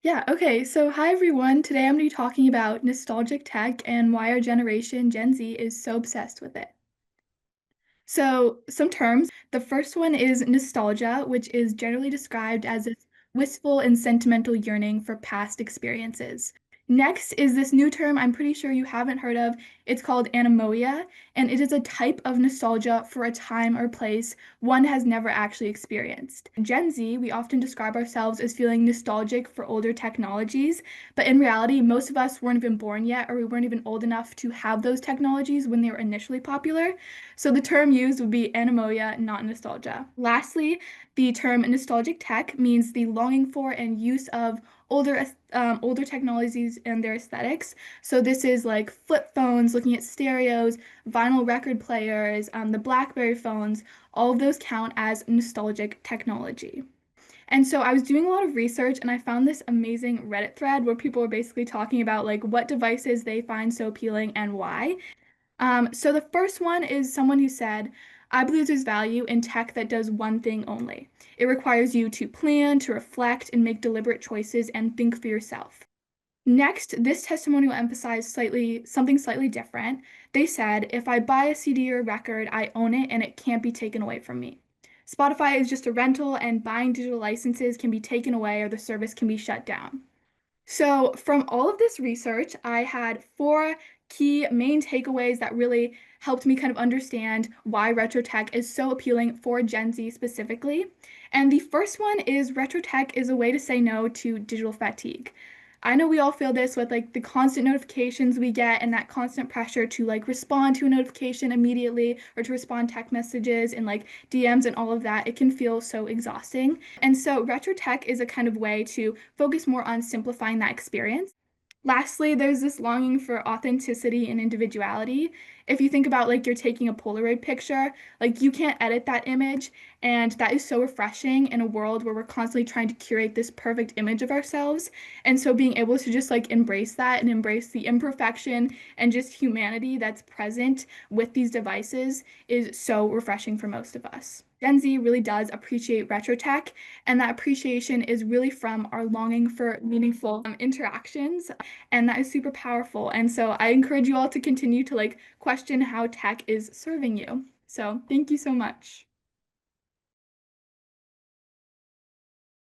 Yeah, okay. So, hi everyone. Today I'm going to be talking about nostalgic tech and why our generation, Gen Z, is so obsessed with it. So, some terms. The first one is nostalgia, which is generally described as this wistful and sentimental yearning for past experiences. Next is this new term I'm pretty sure you haven't heard of. It's called anemoia, and it is a type of nostalgia for a time or place one has never actually experienced. Gen Z, we often describe ourselves as feeling nostalgic for older technologies, but in reality, most of us weren't even born yet, or we weren't even old enough to have those technologies when they were initially popular. So the term used would be anemoia, not nostalgia. Lastly, the term nostalgic tech means the longing for and use of older technologies and their aesthetics. So this is like flip phones, looking at stereos, vinyl record players, the BlackBerry phones. All of those count as nostalgic technology. And so I was doing a lot of research and I found this amazing Reddit thread where people were basically talking about like what devices they find so appealing and why. So the first one is someone who said, I believe there's value in tech that does one thing only. It requires you to plan, to reflect, and make deliberate choices and think for yourself. Next, this testimonial emphasized something slightly different. They said, if I buy a CD or record, I own it and it can't be taken away from me. Spotify is just a rental, and buying digital licenses can be taken away or the service can be shut down. So, from all of this research, I had four key main takeaways that really helped me kind of understand why retro tech is so appealing for Gen Z specifically. And the first one is retro tech is a way to say no to digital fatigue. I know we all feel this with like the constant notifications we get and that constant pressure to like respond to a notification immediately or to respond text messages and like DMs and all of that. It can feel so exhausting. And so retro tech is a kind of way to focus more on simplifying that experience. Lastly, there's this longing for authenticity and individuality. If you think about like you're taking a Polaroid picture, like you can't edit that image, and that is so refreshing in a world where we're constantly trying to curate this perfect image of ourselves. And so being able to just like embrace that and embrace the imperfection and just humanity that's present with these devices is so refreshing for most of us. Gen Z really does appreciate retro tech, and that appreciation is really from our longing for meaningful interactions, and that is super powerful. And so I encourage you all to continue to like question how tech is serving you. So thank you so much.